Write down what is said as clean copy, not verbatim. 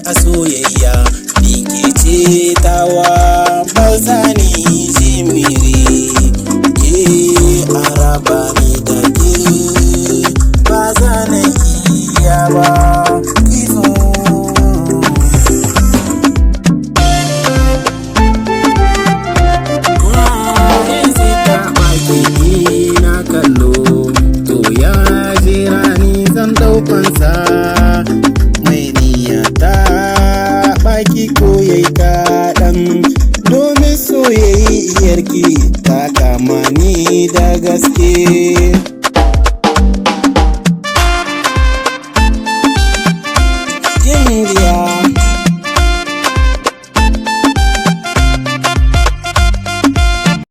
a soyayya ni ke ce tawa bazani jimiri araba ni da ke bazana iya ba kizo na kallo to ya jira ni zan daukansa mai niyata baki ko yayi kaɗan domin soyayyarki ta kama ni da gaske.